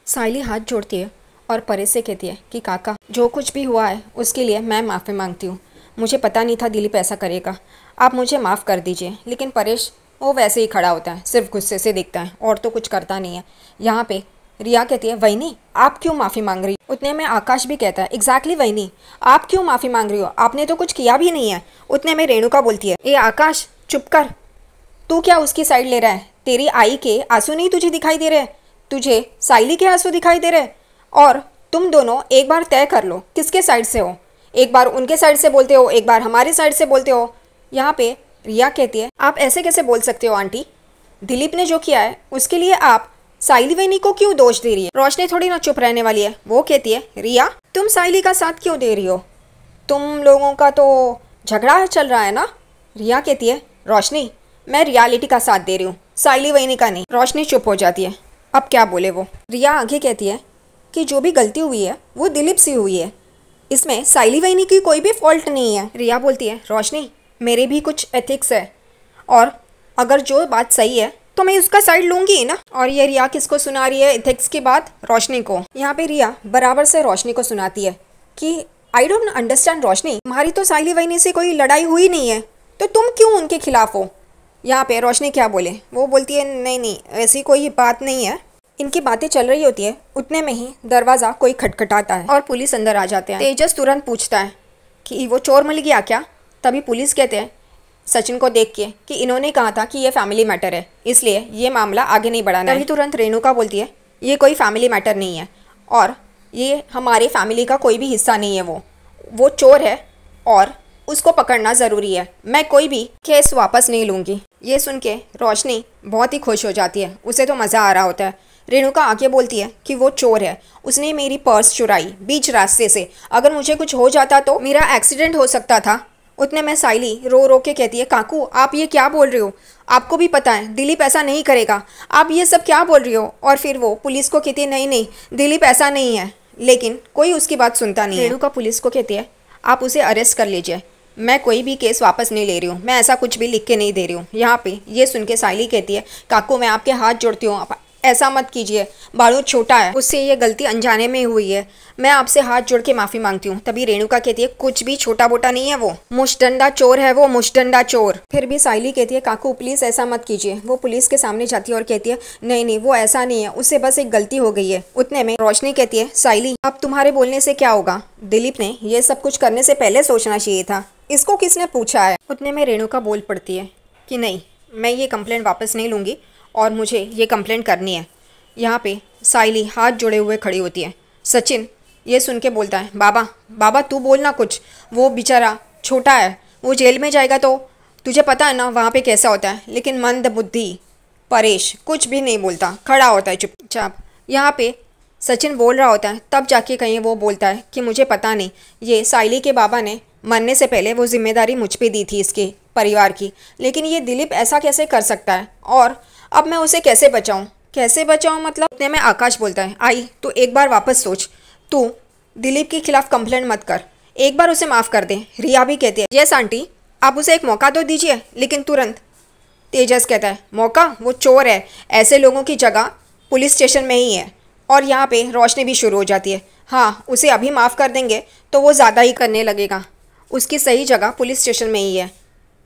साइली हाथ जोड़ती है और परेश से कहती है कि काका, जो कुछ भी हुआ है उसके लिए मैं माफ़ी मांगती हूँ। मुझे पता नहीं था दिलीप ऐसा करेगा, आप मुझे माफ़ कर दीजिए। लेकिन परेश वो वैसे ही खड़ा होता है, सिर्फ गुस्से से देखता है और तो कुछ करता नहीं है। यहाँ पे रिया कहती है, वहीनी आप क्यों माफ़ी मांग रही हो? उतने में आकाश भी कहता है, एग्जैक्टली वहीनी, आप क्यों माफ़ी मांग रही हो? आपने तो कुछ किया भी नहीं है। उतने में रेणुका बोलती है, ए आकाश चुप कर, तू क्या उसकी साइड ले रहा है? तेरी आई के आंसू नहीं तुझे दिखाई दे रहे? तुझे साइली के आंसू दिखाई दे रहे? और तुम दोनों एक बार तय कर लो किसके साइड से हो। एक बार उनके साइड से बोलते हो, एक बार हमारी साइड से बोलते हो। यहाँ पे रिया कहती है, आप ऐसे कैसे बोल सकते हो आंटी? दिलीप ने जो किया है उसके लिए आप साइली वहीनी को क्यों दोष दे रही है? रोशनी थोड़ी ना चुप रहने वाली है। वो कहती है, रिया तुम साइली का साथ क्यों दे रही हो? तुम लोगों का तो झगड़ा चल रहा है ना? रिया कहती है, रोशनी मैं रियलिटी का साथ दे रही हूँ, साइली वहीनी का नहीं। रोशनी चुप हो जाती है, अब क्या बोले वो। रिया आगे कहती है कि जो भी गलती हुई है वो दिलीप से हुई है, इसमें साइली वहीनी की कोई भी फॉल्ट नहीं है। रिया बोलती है, रोशनी मेरे भी कुछ एथिक्स है और अगर जो बात सही है तो मैं उसका साइड लूंगी ना। और ये रिया किसको सुना रही है एथिक्स की बात? रोशनी को। यहाँ पे रिया बराबर से रोशनी को सुनाती है कि आई डोंट अंडरस्टैंड रोशनी, तुम्हारी तो साइली वहीनी से कोई लड़ाई हुई नहीं है तो तुम क्यों उनके खिलाफ हो? यहाँ पे रोशनी क्या बोले, वो बोलती है, नहीं नहीं ऐसी कोई बात नहीं है। इनकी बातें चल रही होती है, उतने में ही दरवाज़ा कोई खटखटाता है और पुलिस अंदर आ जाते हैं। तेजस तुरंत पूछता है कि वो चोर मिल गया क्या? तभी पुलिस कहते हैं सचिन को देख के कि इन्होंने कहा था कि ये फैमिली मैटर है, इसलिए ये मामला आगे नहीं बढ़ाना है। तभी तुरंत रेणुका बोलती है, ये कोई फैमिली मैटर नहीं है और ये हमारे फैमिली का कोई भी हिस्सा नहीं है। वो चोर है और उसको पकड़ना ज़रूरी है। मैं कोई भी केस वापस नहीं लूँगी। ये सुन के रोशनी बहुत ही खुश हो जाती है, उसे तो मज़ा आ रहा होता है। रेणुका आगे बोलती है कि वो चोर है, उसने मेरी पर्स चुराई बीच रास्ते से, अगर मुझे कुछ हो जाता तो मेरा एक्सीडेंट हो सकता था। उतने में साइली रो रो के कहती है, काकू आप ये क्या बोल रहे हो? आपको भी पता है दिलीप ऐसा नहीं करेगा, आप ये सब क्या बोल रही हो? और फिर वो पुलिस को कहती है, नहीं नहीं दिलीप ऐसा नहीं है। लेकिन कोई उसकी बात सुनता नहीं है। रेणुका पुलिस को कहती है, आप उसे अरेस्ट कर लीजिए, मैं कोई भी केस वापस नहीं ले रही हूँ, मैं ऐसा कुछ भी लिख के नहीं दे रही हूँ। यहाँ पे ये सुन के साइली कहती है, काकू मैं आपके हाथ जोड़ती हूँ, आप ऐसा मत कीजिए, बारूद छोटा है, उससे ये गलती अनजाने में हुई है, मैं आपसे हाथ जोड़ के माफ़ी मांगती हूँ। तभी रेणुका कहती है, कुछ भी छोटा मोटा नहीं है, वो मुशडंडा चोर है, वो मुशडंडा चोर। फिर भी साइली कहती है, काकू प्लीज़ ऐसा मत कीजिए। वो पुलिस के सामने जाती है और कहती है, नहीं नहीं वो ऐसा नहीं है, उससे बस एक गलती हो गई है। उतने में रोशनी कहती है, साइली अब तुम्हारे बोलने से क्या होगा? दिलीप ने ये सब कुछ करने से पहले सोचना चाहिए था, इसको किसने पूछा है? उतने में रेणुका बोल पड़ती है कि नहीं मैं ये कंप्लेंट वापस नहीं लूँगी और मुझे ये कंप्लेंट करनी है। यहाँ पे साइली हाथ जोड़े हुए खड़ी होती है। सचिन ये सुन के बोलता है, बाबा बाबा तू बोलना कुछ, वो बेचारा छोटा है, वो जेल में जाएगा तो तुझे पता है ना वहाँ पे कैसा होता है। लेकिन मंद बुद्धि परेश कुछ भी नहीं बोलता, खड़ा होता है चुपचाप। यहाँ पे सचिन बोल रहा होता है, तब जाके कहीं वो बोलता है कि मुझे पता नहीं, ये साइली के बाबा ने मरने से पहले वो जिम्मेदारी मुझ पे दी थी इसके परिवार की, लेकिन ये दिलीप ऐसा कैसे कर सकता है और अब मैं उसे कैसे बचाऊं? कैसे बचाऊं मतलब? इतने में आकाश बोलता है, आई तू एक बार वापस सोच, तू दिलीप के खिलाफ कंप्लेंट मत कर, एक बार उसे माफ़ कर दे। रिया भी कहती है, यस आंटी आप उसे एक मौका तो दीजिए। लेकिन तुरंत तेजस कहता है, मौका? वो चोर है, ऐसे लोगों की जगह पुलिस स्टेशन में ही है। और यहाँ पे रोशनी भी शुरू हो जाती है, हाँ उसे अभी माफ़ कर देंगे तो वो ज़्यादा ही करने लगेगा, उसकी सही जगह पुलिस स्टेशन में ही है।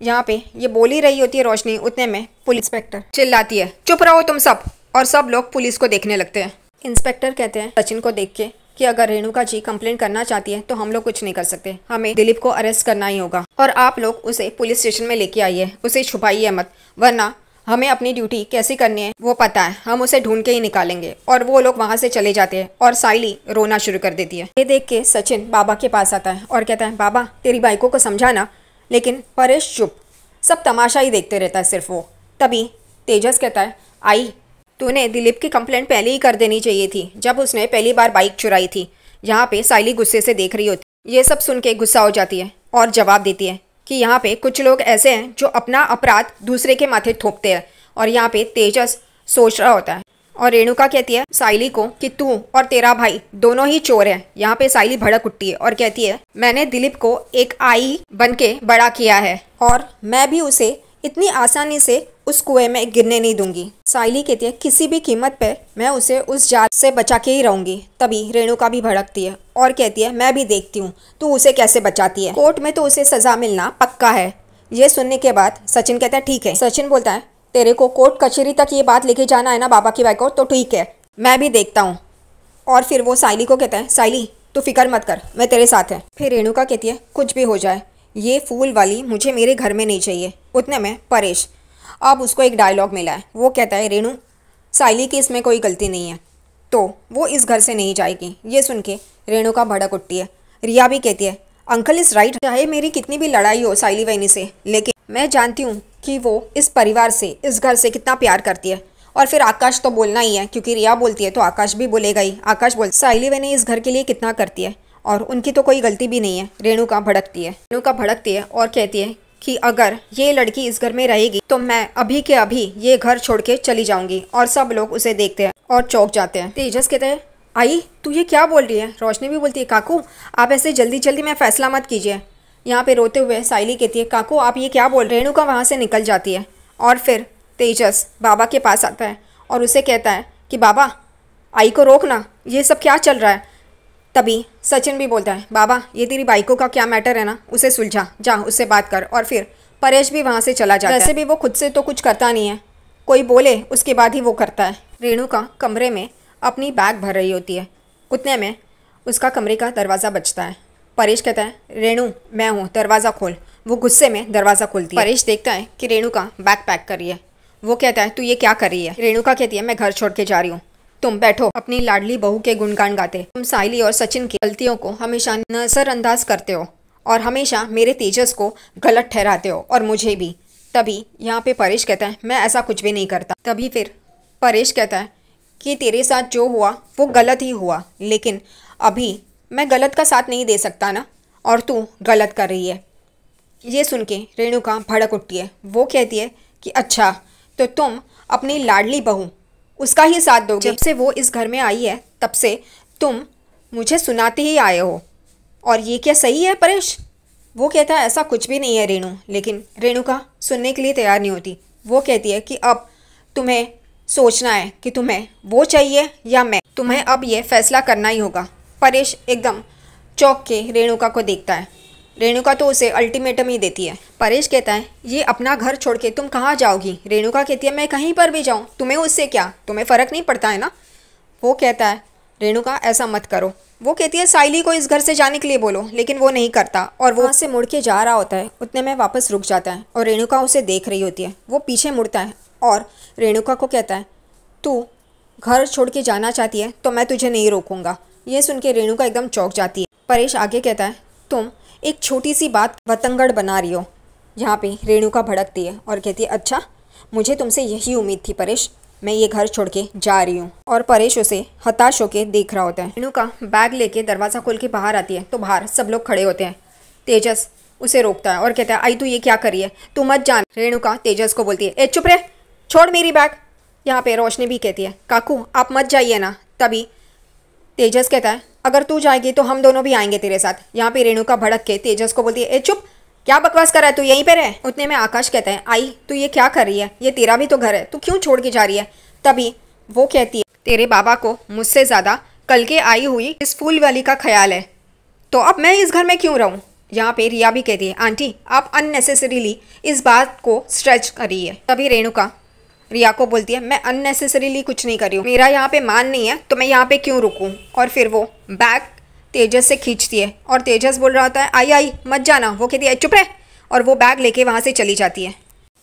यहाँ पे ये बोल ही रही होती है रोशनी, उतने में पुलिस इंस्पेक्टर चिल्लाती है, चुप रहो तुम सब, और सब लोग पुलिस को देखने लगते हैं। इंस्पेक्टर कहते हैं सचिन को देख के कि अगर रेणुका जी कंप्लेंट करना चाहती है तो हम लोग कुछ नहीं कर सकते, हमें दिलीप को अरेस्ट करना ही होगा और आप लोग उसे पुलिस स्टेशन में लेके आइए, उसे छुपाइए मत, वरना हमें अपनी ड्यूटी कैसी करनी है वो पता है, हम उसे ढूंढ के ही निकालेंगे। और वो लोग वहाँ से चले जाते हैं और साइली रोना शुरू कर देती है। ये देख के सचिन बाबा के पास आता है और कहता है, बाबा तेरी बाइकों को समझाना। लेकिन परेश चुप, सब तमाशा ही देखते रहता है सिर्फ वो। तभी तेजस कहता है, आई तूने दिलीप की कंप्लेंट पहले ही कर देनी चाहिए थी जब उसने पहली बार बाइक चुराई थी। यहाँ पे साइली गुस्से से देख रही होती, ये सब सुन के गुस्सा हो जाती है और जवाब देती है कि यहाँ पे कुछ लोग ऐसे हैं जो अपना अपराध दूसरे के माथे थोपते हैं। और यहाँ पे तेजस सोच रहा होता है और रेणुका कहती है साइली को कि तू और तेरा भाई दोनों ही चोर हैं। यहाँ पे साइली भड़क उठती है और कहती है, मैंने दिलीप को एक आई बन के बड़ा किया है और मैं भी उसे इतनी आसानी से उस कुएं में गिरने नहीं दूंगी। साइली कहती है किसी भी कीमत पे मैं उसे उस जार से बचा के ही रहूंगी। तभी रेणुका भी भड़कती है और कहती है मैं भी देखती हूँ तू उसे कैसे बचाती है, कोर्ट में तो उसे सजा मिलना पक्का है। ये सुनने के बाद सचिन कहता है ठीक है। सचिन बोलता है तेरे को कोर्ट कचहरी तक ये बात लेके जाना है ना बाबा की बाइक को, तो ठीक है मैं भी देखता हूँ। और फिर वो साइली को कहता है साइली तू फिक्र मत कर, मैं तेरे साथ है। फिर रेणुका कहती है कुछ भी हो जाए ये फूल वाली मुझे मेरे घर में नहीं चाहिए। उतने में परेश, अब उसको एक डायलॉग मिला है, वो कहता है रेणु साइली की इसमें कोई गलती नहीं है तो वो इस घर से नहीं जाएगी। ये सुन के रेणुका भड़क उठती है। रिया भी कहती है अंकल इज़ राइट, चाहे मेरी कितनी भी लड़ाई हो साइली वैनी से, लेकिन मैं जानती हूँ कि वो इस परिवार से इस घर से कितना प्यार करती है। और फिर आकाश तो बोलना ही है क्योंकि रिया बोलती है तो आकाश भी बोलेगा ही। आकाश बोल साइली वैनी इस घर के लिए कितना करती है और उनकी तो कोई गलती भी नहीं है। रेणुका भड़कती है और कहती है कि अगर ये लड़की इस घर में रहेगी तो मैं अभी के अभी ये घर छोड़ के चली जाऊंगी। और सब लोग उसे देखते हैं और चौंक जाते हैं। तेजस कहते हैं आई तू ये क्या बोल रही है। रोशनी भी बोलती है काकू आप ऐसे जल्दी जल्दी में फैसला मत कीजिए। यहाँ पे रोते हुए साइली कहती है काकू आप ये क्या बोल। रेणुका वहाँ से निकल जाती है और फिर तेजस बाबा के पास आता है और उसे कहता है कि बाबा आई को रोकना, ये सब क्या चल रहा है। तभी सचिन भी बोलता है बाबा ये तेरी बाइकों का क्या मैटर है ना, उसे सुलझा, जा उससे बात कर। और फिर परेश भी वहाँ से चला जाता है। वैसे भी वो खुद से तो कुछ करता नहीं है, कोई बोले उसके बाद ही वो करता है। रेणुका कमरे में अपनी बैग भर रही होती है। उतने में उसका कमरे का दरवाज़ा बजता है। परेश कहता है रेणु मैं हूँ, दरवाज़ा खोल। वो गुस्से में दरवाज़ा खोलती है। परेश देखता है कि रेणुका बैग पैक कर रही है। वो कहता है तू ये क्या कर रही है। रेणुका कहती है मैं घर छोड़ के जा रही हूँ, तुम बैठो अपनी लाडली बहू के गुणगान गाते। तुम साइली और सचिन की गलतियों को हमेशा नज़रअंदाज करते हो और हमेशा मेरे तेजस को गलत ठहराते हो और मुझे भी। तभी यहाँ पे परेश कहता है मैं ऐसा कुछ भी नहीं करता। तभी फिर परेश कहता है कि तेरे साथ जो हुआ वो गलत ही हुआ, लेकिन अभी मैं गलत का साथ नहीं दे सकता ना, और तू गलत कर रही है। ये सुन के रेणुका भड़क उठती है। वो कहती है कि अच्छा तो तुम अपनी लाडली बहू उसका ही साथ दोगे। जब से वो इस घर में आई है तब से तुम मुझे सुनाते ही आए हो, और ये क्या सही है परेश। वो कहता है ऐसा कुछ भी नहीं है रेणु, लेकिन रेणुका सुनने के लिए तैयार नहीं होती। वो कहती है कि अब तुम्हें सोचना है कि तुम्हें वो चाहिए या मैं, तुम्हें अब ये फैसला करना ही होगा। परेश एकदम चौंक के रेणुका को देखता है। रेणुका तो उसे अल्टीमेटम ही देती है। परेश कहता है ये अपना घर छोड़ के तुम कहाँ जाओगी। रेणुका कहती है मैं कहीं पर भी जाऊँ तुम्हें उससे क्या, तुम्हें फ़र्क नहीं पड़ता है ना। वो कहता है रेणुका ऐसा मत करो। वो कहती है साइली को इस घर से जाने के लिए बोलो, लेकिन वो नहीं करता और वो वहाँ से मुड़ के जा रहा होता है। उतने में वापस रुक जाता है और रेणुका उसे देख रही होती है। वो पीछे मुड़ता है और रेणुका को कहता है तू घर छोड़ के जाना चाहती है तो मैं तुझे नहीं रोकूंगा। ये सुन के रेणुका एकदम चौंक जाती है। परेश आगे कहता है तुम एक छोटी सी बात वतंगड़ बना रही हो। यहाँ पे रेणुका भड़कती है और कहती है अच्छा मुझे तुमसे यही उम्मीद थी परेश, मैं ये घर छोड़ के जा रही हूँ। और परेश उसे हताश होकर देख रहा होता है। रेणुका बैग लेके दरवाज़ा खोल के बाहर आती है तो बाहर सब लोग खड़े होते हैं। तेजस उसे रोकता है और कहता है आई तू ये क्या कर रही है, तू मत जान। रेणुका तेजस को बोलती है ए चुप रहे, छोड़ मेरी बैग। यहाँ पे रोशनी भी कहती है काकू आप मत जाइए ना। तभी तेजस कहता है अगर तू जाएगी तो हम दोनों भी आएंगे तेरे साथ। यहाँ पे रेणुका भड़क के तेजस को बोलती है ए चुप, क्या बकवास कर रहा है तू, यहीं पे रहे। उतने में आकाश कहता है आई तू ये क्या कर रही है, ये तेरा भी तो घर है, तू क्यों छोड़ के जा रही है। तभी वो कहती है तेरे बाबा को मुझसे ज़्यादा कल के आई हुई इस फूल वाली का ख्याल है, तो अब मैं इस घर में क्यों रहूँ। यहाँ पे रिया भी कहती है आंटी आप अननेसेसरीली इस बात को स्ट्रेच करी है। तभी रेणुका रिया को बोलती है मैं अननेसेसरीली कुछ नहीं कर रही हूँ, मेरा यहाँ पे मान नहीं है तो मैं यहाँ पे क्यों रुकूँ। और फिर वो बैग तेजस से खींचती है और तेजस बोल रहा होता है आई आई मत जाना। वो कहती है चुप रहे, और वो बैग लेके वहाँ से चली जाती है।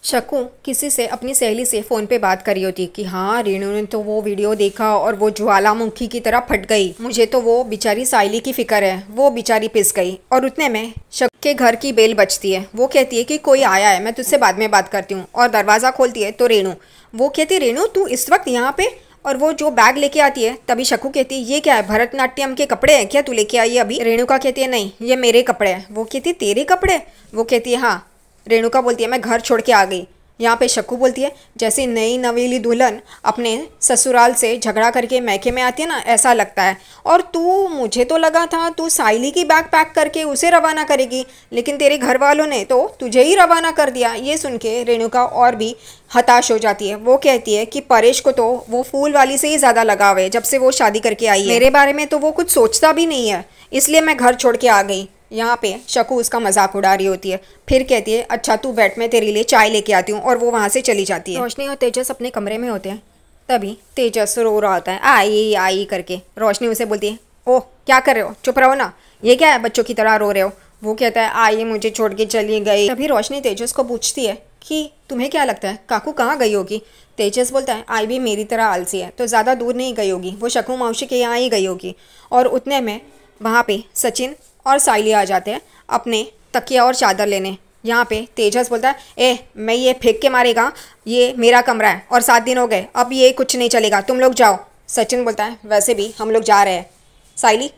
शक्कू किसी से अपनी सहेली से फ़ोन पे बात करी होती कि हाँ रेणु ने तो वो वीडियो देखा और वो ज्वालामुखी की तरह फट गई, मुझे तो वो बेचारी साइली की फिक्र है, वो बेचारी पिस गई। और उतने में शक्कू के घर की बेल बजती है। वो कहती है कि कोई आया है, मैं तुझसे बाद में बात करती हूँ। और दरवाज़ा खोलती है तो रेणु, वो कहती है रेणु तू इस वक्त यहाँ पे, और वो जो बैग लेके आती है। तभी शक्कू कहती है ये क्या है, भरतनाट्यम के कपड़े हैं क्या तू लेके आई है अभी। रेणुका कहती है नहीं ये मेरे कपड़े हैं। वो कहती है तेरे कपड़े। वो कहती है हाँ। रेणुका बोलती है मैं घर छोड़ के आ गई, यहाँ पे शक्कू बोलती है जैसे नई नवेली दुल्हन अपने ससुराल से झगड़ा करके मैके में आती है ना, ऐसा लगता है। और तू, मुझे तो लगा था तू साइली की बैग पैक करके उसे रवाना करेगी, लेकिन तेरे घर वालों ने तो तुझे ही रवाना कर दिया। ये सुन के रेणुका और भी हताश हो जाती है। वो कहती है कि परेश को तो वो फूल वाली से ही ज़्यादा लगाव है, जब से वो शादी करके आई है। मेरे बारे में तो वो कुछ सोचता भी नहीं है, इसलिए मैं घर छोड़ के आ गई। यहाँ पे शक्कू उसका मजाक उड़ा रही होती है। फिर कहती है अच्छा तू बैठ, मैं तेरे लिए चाय लेके आती हूँ, और वो वहाँ से चली जाती है। रोशनी और तेजस अपने कमरे में होते हैं। तभी तेजस रो रहा होता है आई आई करके। रोशनी उसे बोलती है ओह क्या कर रहे हो, चुप रहो ना, ये क्या है बच्चों की तरह रो रहे हो। वो कहता है आई मुझे छोड़ के चली गई। तभी रोशनी तेजस को पूछती है कि तुम्हें क्या लगता है काकू कहाँ गई होगी। तेजस बोलता है आई भी मेरी तरह आलसी है, तो ज़्यादा दूर नहीं गई होगी, वो शक्कू मौसी के यहाँ ही गई होगी। और उतने में वहाँ पे सचिन और साइली आ जाते हैं अपने तकिया और चादर लेने। यहाँ पे तेजस बोलता है मैं ये फेंक के मारेगा, ये मेरा कमरा है और 7 दिन हो गए, अब ये कुछ नहीं चलेगा, तुम लोग जाओ। सचिन बोलता है वैसे भी हम लोग जा रहे हैं, साइली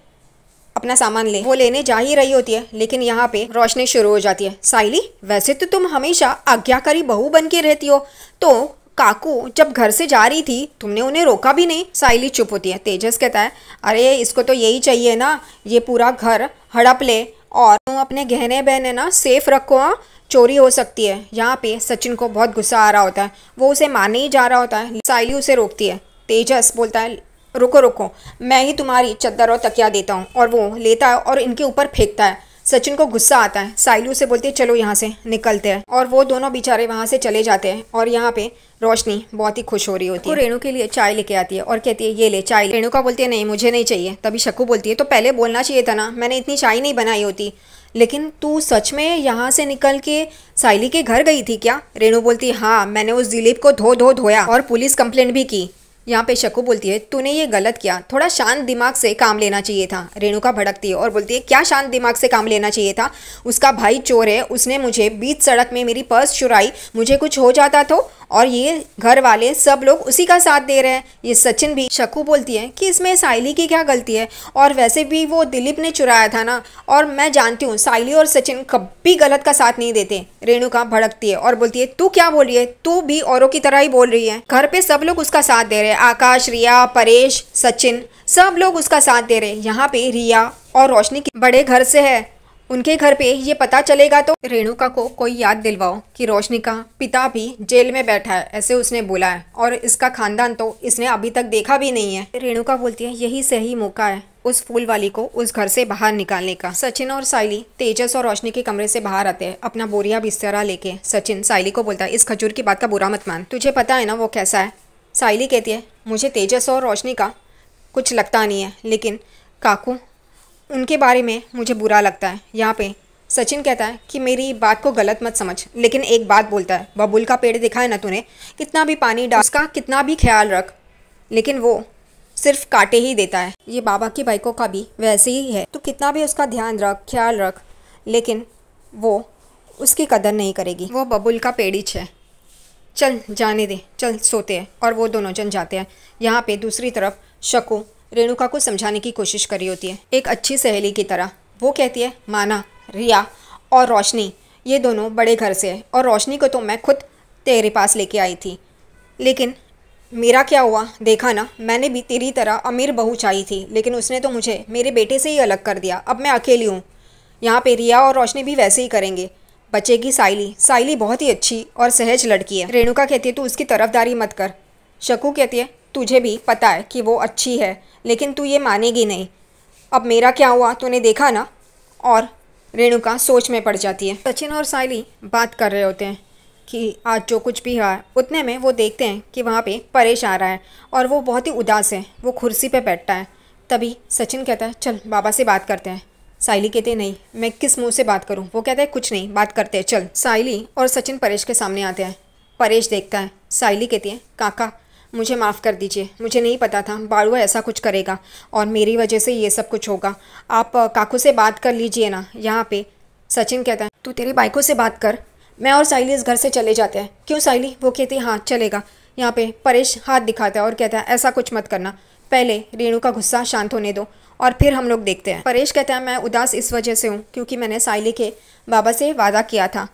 अपना सामान ले। वो लेने जा ही रही होती है, लेकिन यहाँ पे रोशनी शुरू हो जाती है। साइली वैसे तो तुम हमेशा आज्ञाकारी बहू बन के रहती हो, तो काकू जब घर से जा रही थी तुमने उन्हें रोका भी नहीं। साइली चुप होती है। तेजस कहता है अरे इसको तो यही चाहिए ना, ये पूरा घर हड़प ले और तुम अपने गहने बहने ना सेफ रखो, हाँ चोरी हो सकती है। यहाँ पे सचिन को बहुत गुस्सा आ रहा होता है, वो उसे मारने ही जा रहा होता है। साइली उसे रोकती है। तेजस बोलता है रुको रुको, मैं ही तुम्हारी चद्दर और तकिया देता हूँ, और वो लेता है और इनके ऊपर फेंकता है। सचिन को गुस्सा आता है। साइलू से बोलती है चलो यहाँ से निकलते हैं, और वो दोनों बेचारे वहाँ से चले जाते हैं। और यहाँ पे रोशनी बहुत ही खुश हो रही होती है। वो रेणु के लिए चाय लेके आती है और कहती है ये ले चाय। रेणु का बोलती है नहीं मुझे नहीं चाहिए। तभी शक्कू बोलती है तो पहले बोलना चाहिए था ना, मैंने इतनी चाय नहीं बनाई होती। लेकिन तू सच में यहाँ से निकल के साइली के घर गई थी क्या? रेणु बोलती है हाँ, मैंने उस दिलीप को धोया और पुलिस कंप्लेंट भी की। यहाँ पे शक्कू बोलती है तूने ये गलत किया, थोड़ा शांत दिमाग से काम लेना चाहिए था। रेणुका भड़कती है और बोलती है क्या शांत दिमाग से काम लेना चाहिए था? उसका भाई चोर है, उसने मुझे बीच सड़क में मेरी पर्स चुराई, मुझे कुछ हो जाता तो, और ये घर वाले सब लोग उसी का साथ दे रहे हैं, ये सचिन भी। शक्कू बोलती है कि इसमें साइली की क्या गलती है, और वैसे भी वो दिलीप ने चुराया था ना, और मैं जानती हूँ साइली और सचिन कभी गलत का साथ नहीं देते। रेणुका भड़कती है और बोलती है तू क्या बोल रही है, तू भी औरों की तरह ही बोल रही है। घर पे सब लोग उसका साथ दे रहे हैं, आकाश, रिया, परेश, सचिन, सब लोग उसका साथ दे रहे हैं। यहाँ पे रिया और रोशनी के बड़े घर से है, उनके घर पे ये पता चलेगा तो रेणुका को कोई याद दिलवाओ कि रोशनी का पिता भी जेल में बैठा है, ऐसे उसने बोला है, और इसका खानदान तो इसने अभी तक देखा भी नहीं है। रेणुका बोलती है यही सही मौका है उस फूल वाली को उस घर से बाहर निकालने का। सचिन और साइली तेजस और रोशनी के कमरे से बाहर आते हैं अपना बोरिया बिस्तरा लेके। सचिन साइली को बोलता है इस खजूर की बात का बुरा मत मान, तुझे पता है ना वो कैसा है। साइली कहती है मुझे तेजस और रोशनी का कुछ लगता नहीं है, लेकिन काकू उनके बारे में मुझे बुरा लगता है। यहाँ पे सचिन कहता है कि मेरी बात को गलत मत समझ, लेकिन एक बात बोलता है, बबुल का पेड़ देखा है ना तूने, कितना भी पानी डाल, उसका कितना भी ख्याल रख, लेकिन वो सिर्फ कांटे ही देता है। ये बाबा की बाइकों का भी वैसे ही है, तो कितना भी उसका ध्यान रख, ख्याल रख, लेकिन वो उसकी कदर नहीं करेगी, वो बबुल का पेड़ ही है। चल जाने दे, चल सोते हैं। और वो दोनों जन जाते हैं। यहाँ पे दूसरी तरफ शक्कू रेणुका को समझाने की कोशिश कर रही होती है एक अच्छी सहेली की तरह। वो कहती है माना, रिया और रोशनी ये दोनों बड़े घर से है, और रोशनी को तो मैं खुद तेरे पास लेके आई थी, लेकिन मेरा क्या हुआ देखा ना, मैंने भी तेरी तरह अमीर बहू चाहिए थी, लेकिन उसने तो मुझे मेरे बेटे से ही अलग कर दिया, अब मैं अकेली हूँ। यहाँ पे रिया और रोशनी भी वैसे ही करेंगे। बचेगी साइली। साइली बहुत ही अच्छी और सहज लड़की है। रेणुका कहती है तू उसकी तरफदारी मत कर। शक्कू कहती है तुझे भी पता है कि वो अच्छी है, लेकिन तू ये मानेगी नहीं। अब मेरा क्या हुआ तूने देखा ना। और रेणुका सोच में पड़ जाती है। सचिन और साइली बात कर रहे होते हैं कि आज जो कुछ भी हुआ है। उतने में वो देखते हैं कि वहाँ पे परेश आ रहा है, और वो बहुत ही उदास है, वो कुर्सी पे बैठता है। तभी सचिन कहता है चल बाबा से बात करते हैं। साइली कहते हैं नहीं, मैं किस मुंह से बात करूं। वो कहता है कुछ नहीं, बात करते हैं चल। साइली और सचिन परेश के सामने आते हैं। परेश देखता है। साइली कहती है काका मुझे माफ़ कर दीजिए, मुझे नहीं पता था बाड़ुआ ऐसा कुछ करेगा और मेरी वजह से ये सब कुछ होगा, आप काकू से बात कर लीजिए ना। यहाँ पे सचिन कहता है तू तेरी बाइकों से बात कर, मैं और साइली इस घर से चले जाते हैं। क्यों साइली? वो कहती है हाँ चलेगा। यहाँ पे परेश हाथ दिखाता है और कहता है ऐसा कुछ मत करना, पहले रेणु का गुस्सा शांत होने दो और फिर हम लोग देखते हैं। परेश कहता है मैं उदास इस वजह से हूँ क्योंकि मैंने साइली के बाबा से वादा किया था,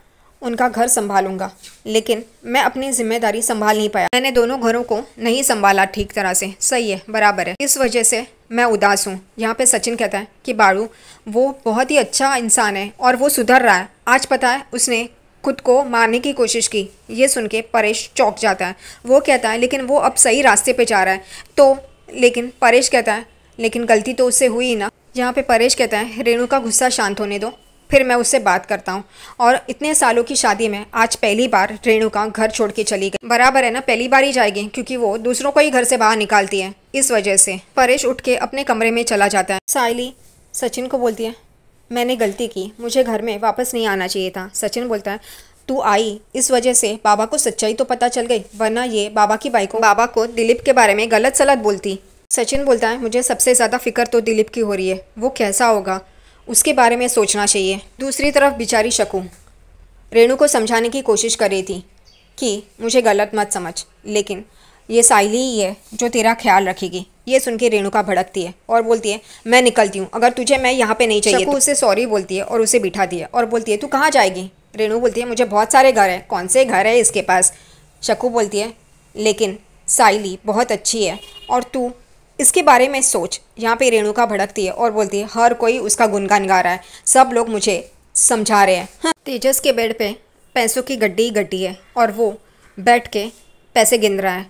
उनका घर संभालूंगा, लेकिन मैं अपनी जिम्मेदारी संभाल नहीं पाया। मैंने दोनों घरों को नहीं संभाला ठीक तरह से। सही है, बराबर है। इस वजह से मैं उदास हूँ। यहाँ पे सचिन कहता है कि बाड़ू वो बहुत ही अच्छा इंसान है और वो सुधर रहा है। आज पता है उसने खुद को मारने की कोशिश की। ये सुन के परेश चौंक जाता है। वो कहता है लेकिन वो अब सही रास्ते पे जा रहा है। तो लेकिन परेश कहता है लेकिन गलती तो उससे हुई ही ना। यहाँ पे परेश कहता है रेणु का गुस्सा शांत होने दो, फिर मैं उससे बात करता हूँ। और इतने सालों की शादी में आज पहली बार रेणुका घर छोड़ के चली गई। बराबर है ना, पहली बार ही जाएगी, क्योंकि वो दूसरों को ही घर से बाहर निकालती है। इस वजह से परेश उठ के अपने कमरे में चला जाता है। सायली सचिन को बोलती है मैंने गलती की, मुझे घर में वापस नहीं आना चाहिए था। सचिन बोलता है तू आई, इस वजह से बाबा को सच्चाई तो पता चल गई, वरना ये बाबा की बाबा को दिलीप के बारे में गलत सलत बोलती। सचिन बोलता है मुझे सबसे ज़्यादा फिक्र तो दिलीप की हो रही है। वो कैसा होगा उसके बारे में सोचना चाहिए। दूसरी तरफ बेचारी शकू रेणु को समझाने की कोशिश कर रही थी कि मुझे गलत मत समझ, लेकिन ये सायली ही है जो तेरा ख्याल रखेगी। ये सुन के रेणुका भड़कती है और बोलती है मैं निकलती हूँ, अगर तुझे मैं यहाँ पे नहीं चाहिए। शकू उसे सॉरी बोलती है और उसे बिठाती है और बोलती है तू कहाँ जाएगी। रेणु बोलती है मुझे बहुत सारे घर हैं। कौन से घर है इसके पास। शकू बोलती है लेकिन सायली बहुत अच्छी है और तू इसके बारे में सोच। यहाँ पे रेणुका भड़कती है और बोलती है हर कोई उसका गुनगान गा रहा है, सब लोग मुझे समझा रहे हैं। हाँ। तेजस के बेड पे पैसों की गड्डी ही गड्डी है और वो बैठ के पैसे गिन रहा है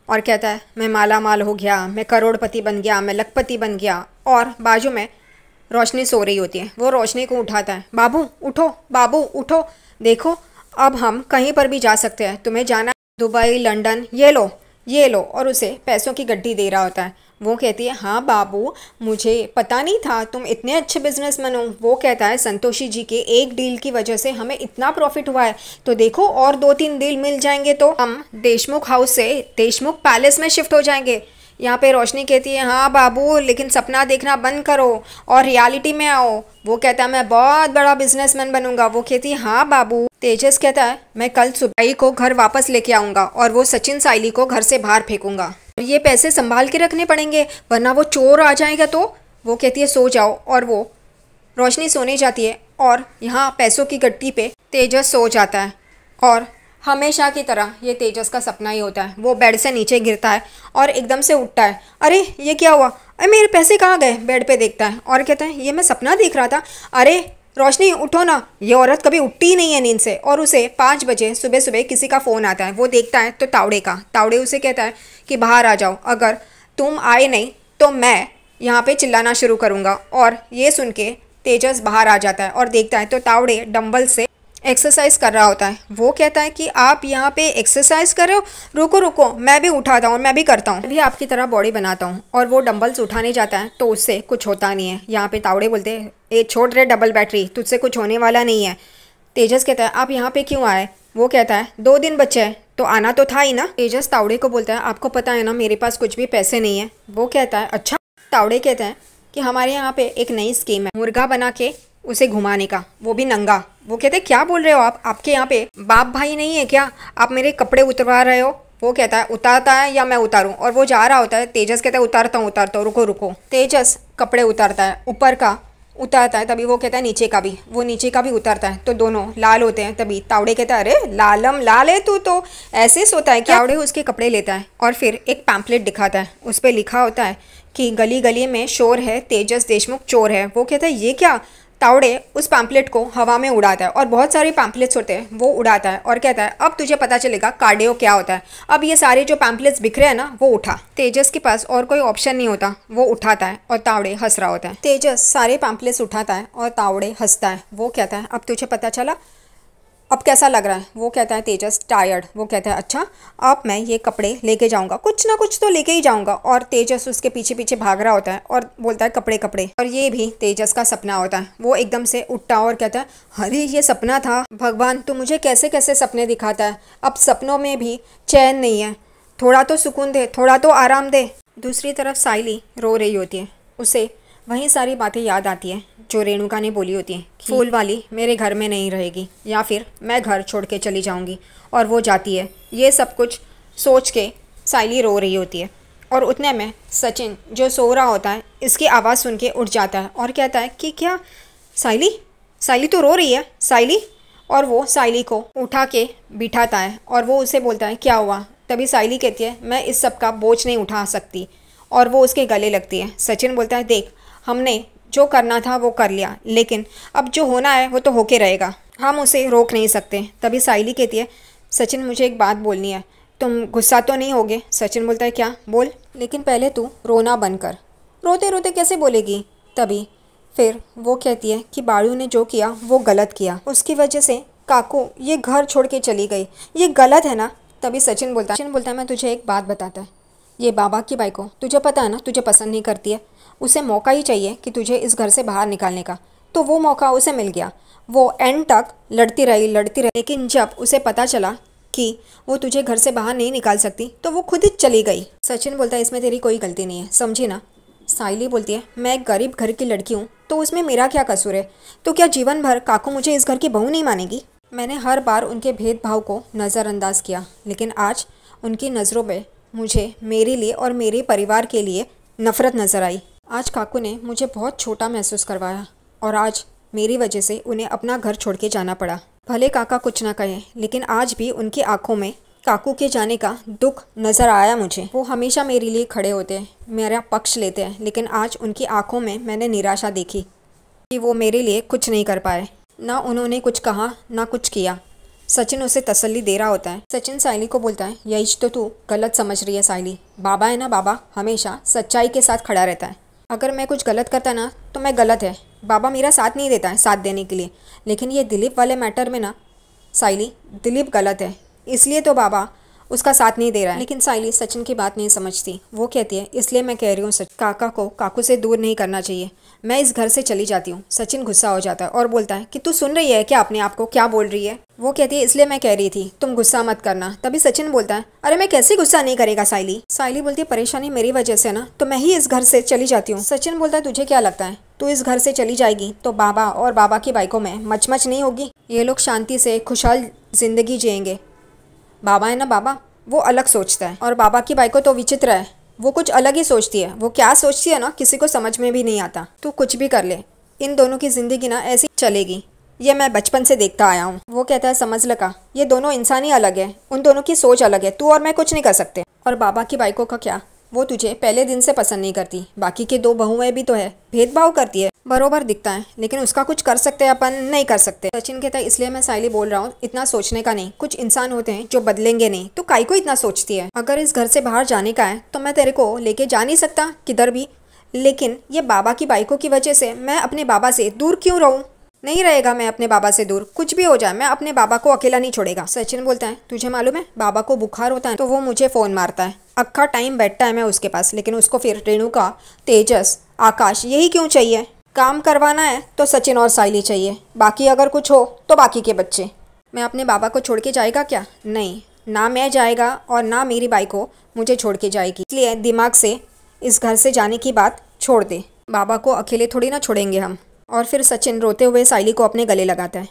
और कहता है मैं माला माल हो गया, मैं करोड़पति बन गया, मैं लखपति बन गया। और बाजू में रोशनी सो रही होती है। वो रोशनी को उठाता है बाबू उठो, बाबू उठो, देखो अब हम कहीं पर भी जा सकते हैं, तुम्हें जाना दुबई लंदन, ये लो। और उसे पैसों की गड्डी दे रहा होता है। वो कहती है हाँ बाबू मुझे पता नहीं था तुम इतने अच्छे बिजनेसमैन हो। वो कहता है संतोषी जी के एक डील की वजह से हमें इतना प्रॉफिट हुआ है, तो देखो और 2-3 डील मिल जाएंगे तो हम देशमुख हाउस से देशमुख पैलेस में शिफ्ट हो जाएंगे। यहाँ पे रोशनी कहती है हाँ बाबू लेकिन सपना देखना बंद करो और रियलिटी में आओ। वो कहता है मैं बहुत बड़ा बिजनेसमैन बनूंगा। वो कहती है हाँ बाबू। तेजस कहता है मैं कल सुबह को घर वापस लेके आऊंगा और वो सचिन सायली को घर से बाहर फेंकूंगा। ये पैसे संभाल के रखने पड़ेंगे वरना वो चोर आ जाएगा तो। वो कहती है सो जाओ और वो रोशनी सोने जाती है और यहाँ पैसों की गड्डी पे तेजस सो जाता है। और हमेशा की तरह ये तेजस का सपना ही होता है। वो बेड से नीचे गिरता है और एकदम से उठता है। अरे ये क्या हुआ, अरे मेरे पैसे कहाँ गए। बेड पे देखता है और कहता है ये मैं सपना देख रहा था। अरे रोशनी उठो ना, ये औरत कभी उठती ही नहीं है नींद से। और उसे 5 बजे सुबह सुबह किसी का फ़ोन आता है। वो देखता है तो तावड़े उसे कहता है कि बाहर आ जाओ, अगर तुम आए नहीं तो मैं यहाँ पे चिल्लाना शुरू करूँगा। और ये सुन के तेजस बाहर आ जाता है और देखता है तो तावड़े डंबल से एक्सरसाइज कर रहा होता है। वो कहता है कि आप यहाँ पे एक्सरसाइज कर रहे हो, रुको मैं भी उठाता हूँ, मैं भी करता हूँ, भी आपकी तरह बॉडी बनाता हूँ। और वो डंबल्स उठाने जाता है तो उससे कुछ होता नहीं है। यहाँ पे तावड़े बोलते हैं ए छोड़ रहे डबल बैटरी, तुझसे कुछ होने वाला नहीं है। तेजस कहता है आप यहाँ पे क्यों आए। वो कहता है 2 दिन बच्चे हैं तो आना तो था ही ना। तेजस तावड़े को बोलता है आपको पता है ना मेरे पास कुछ भी पैसे नहीं है। वो कहता है अच्छा। तावड़े कहते हैं कि हमारे यहाँ पे एक नई स्कीम है मुर्गा बना के उसे घुमाने का, वो भी नंगा। वो कहते क्या बोल रहे हो आप, आपके यहाँ पे बाप भाई नहीं है क्या, आप मेरे कपड़े उतरवा रहे हो। वो कहता है उतारता है या मैं उतारूं। और वो जा रहा होता है। तेजस कहता है उतारता हूँ, रुको। तेजस कपड़े उतारता है, ऊपर का उतारता है, तभी वो कहता है नीचे का भी। वो नीचे का भी उतारता है तो दोनों लाल होते हैं। तभी तावड़े कहता है अरे लालम लाल है तू तो ऐसे सोता है क्या। तावड़े उसके कपड़े लेता है और फिर एक पैम्पलेट दिखाता है। उस पर लिखा होता है कि गली गली में शोर है, तेजस देशमुख चोर है। वो कहता है ये क्या। तावड़े उस पैम्पलेट को हवा में उड़ाता है और बहुत सारे पैम्पलेट्स होते हैं वो उड़ाता है और कहता है अब तुझे पता चलेगा कार्डियो क्या होता है। अब ये सारे जो पैम्पलेट्स बिखरे हैं ना वो उठा। तेजस के पास और कोई ऑप्शन नहीं होता, वो उठाता है और तावड़े हंस रहा होता है। तेजस सारे पैम्पलेट्स उठाता है और तावड़े हंसता है। वो कहता है अब तुझे पता चला, अब कैसा लग रहा है। वो कहता है तेजस टायर्ड। वो कहता है अच्छा अब मैं ये कपड़े लेके जाऊंगा, कुछ ना कुछ तो लेके ही जाऊंगा। और तेजस उसके पीछे पीछे भाग रहा होता है और बोलता है कपड़े। और ये भी तेजस का सपना होता है। वो एकदम से उठता और कहता है अरे ये सपना था, भगवान तू मुझे कैसे कैसे सपने दिखाता है, अब सपनों में भी चैन नहीं है, थोड़ा तो सुकून दे, थोड़ा तो आराम दे। दूसरी तरफ सायली रो रही होती है। उसे वही सारी बातें याद आती हैं जो रेणुका ने बोली होती हैं। फूल वाली मेरे घर में नहीं रहेगी या फिर मैं घर छोड़ के चली जाऊंगी। और वो जाती है। ये सब कुछ सोच के सायली रो रही होती है और उतने में सचिन जो सो रहा होता है इसकी आवाज़ सुन के उठ जाता है और कहता है कि क्या सायली तो रो रही है सायली। और वो साइली को उठा के बिठाता है और वो उसे बोलता है क्या हुआ। तभी साइली कहती है मैं इस सब का बोझ नहीं उठा सकती और वो उसके गले लगती है। सचिन बोलता है देख हमने जो करना था वो कर लिया, लेकिन अब जो होना है वो तो होके रहेगा, हम उसे रोक नहीं सकते। तभी साइली कहती है सचिन मुझे एक बात बोलनी है, तुम गुस्सा तो नहीं होगे। सचिन बोलता है क्या, बोल, लेकिन पहले तू रोना बंद कर। रोते रोते कैसे बोलेगी। तभी फिर वो कहती है कि बाड़ू ने जो किया वो गलत किया, उसकी वजह से काकू ये घर छोड़ के चली गई, ये गलत है ना। तभी सचिन बोलता है मैं तुझे एक बात बताता है, ये बाबा की बाई को तुझे पता है ना तुझे पसंद नहीं करती है, उसे मौका ही चाहिए कि तुझे इस घर से बाहर निकालने का, तो वो मौका उसे मिल गया। वो एंड तक लड़ती रही, लेकिन जब उसे पता चला कि वो तुझे घर से बाहर नहीं निकाल सकती तो वो खुद ही चली गई। सचिन बोलता है इसमें तेरी कोई गलती नहीं है, समझी ना। साइली बोलती है मैं एक गरीब घर की लड़की हूँ तो उसमें मेरा क्या कसूर है, तो क्या जीवन भर काकू मुझे इस घर की बहू नहीं मानेगी। मैंने हर बार उनके भेदभाव को नज़रअंदाज किया, लेकिन आज उनकी नज़रों में मुझे मेरे लिए और मेरे परिवार के लिए नफ़रत नज़र आई। आज काकू ने मुझे बहुत छोटा महसूस करवाया और आज मेरी वजह से उन्हें अपना घर छोड़ के जाना पड़ा। भले काका कुछ ना कहें, लेकिन आज भी उनकी आंखों में काकू के जाने का दुख नज़र आया मुझे। वो हमेशा मेरे लिए खड़े होते हैं, मेरा पक्ष लेते हैं, लेकिन आज उनकी आंखों में मैंने निराशा देखी कि वो मेरे लिए कुछ नहीं कर पाए। ना उन्होंने कुछ कहा ना कुछ किया। सचिन उसे तसल्ली दे रहा होता है। सचिन साइली को बोलता है यही तो तू गलत समझ रही है साइली, बाबा है ना, बाबा हमेशा सच्चाई के साथ खड़ा रहता है। अगर मैं कुछ गलत करता ना तो मैं गलत है, बाबा मेरा साथ नहीं देता है साथ देने के लिए, लेकिन ये दिलीप वाले मैटर में ना साइली दिलीप गलत है, इसलिए तो बाबा उसका साथ नहीं दे रहा है। लेकिन साइली सचिन की बात नहीं समझती। वो कहती है इसलिए मैं कह रही हूँ काका को काकू से दूर नहीं करना चाहिए, मैं इस घर से चली जाती हूँ। सचिन गुस्सा हो जाता है और बोलता है कि तू सुन रही है क्या अपने आप को, क्या बोल रही है। वो कहती है इसलिए मैं कह रही थी तुम गुस्सा मत करना। तभी सचिन बोलता है अरे मैं कैसे गुस्सा नहीं करेगा साइली। साइली बोलती है परेशानी मेरी वजह से ना, तो मैं ही इस घर से चली जाती हूँ। सचिन बोलता है तुझे क्या लगता है तू इस घर से चली जाएगी तो बाबा और बाबा की बाइकों में मचमच नहीं होगी, ये लोग शांति से खुशहाल जिंदगी जिएंगे। बाबा है ना, बाबा वो अलग सोचता है और बाबा की बाइको तो विचित्र है, वो कुछ अलग ही सोचती है। वो क्या सोचती है ना किसी को समझ में भी नहीं आता। तू कुछ भी कर ले, इन दोनों की जिंदगी ना ऐसी चलेगी, ये मैं बचपन से देखता आया हूँ। वो कहता है समझ लगा, ये दोनों इंसान ही अलग है, उन दोनों की सोच अलग है, तू और मैं कुछ नहीं कर सकते। और बाबा की बाइको का क्या, वो तुझे पहले दिन से पसंद नहीं करती, बाकी के दो बहुएं भी तो है, भेदभाव करती है, बरोबर दिखता है, लेकिन उसका कुछ कर सकते हैं अपन, नहीं कर सकते। सचिन कहता है इसलिए मैं साइली बोल रहा हूँ इतना सोचने का नहीं, कुछ इंसान होते हैं जो बदलेंगे नहीं, तो काई को इतना सोचती है। अगर इस घर से बाहर जाने का है तो मैं तेरे को लेके जा नहीं सकता किधर भी, लेकिन ये बाबा की बाइकों की वजह से मैं अपने बाबा से दूर क्यों रहूँ। नहीं रहेगा मैं अपने बाबा से दूर, कुछ भी हो जाए मैं अपने बाबा को अकेला नहीं छोड़ेगा। सचिन बोलता है तुझे मालूम है बाबा को बुखार होता है तो वो मुझे फ़ोन मारता है, अक्खा टाइम बैठता है मैं उसके पास, लेकिन उसको फिर रेणुका, तेजस, आकाश यही क्यों चाहिए। काम करवाना है तो सचिन और साइली चाहिए, बाकी अगर कुछ हो तो बाकी के बच्चे। मैं अपने बाबा को छोड़ के जाएगा क्या, नहीं, ना मैं जाएगा और ना मेरी बाई को मुझे छोड़ के जाएगी। इसलिए दिमाग से इस घर से जाने की बात छोड़ दे, बाबा को अकेले थोड़ी ना छोड़ेंगे हम। और फिर सचिन रोते हुए साइली को अपने गले लगाता है।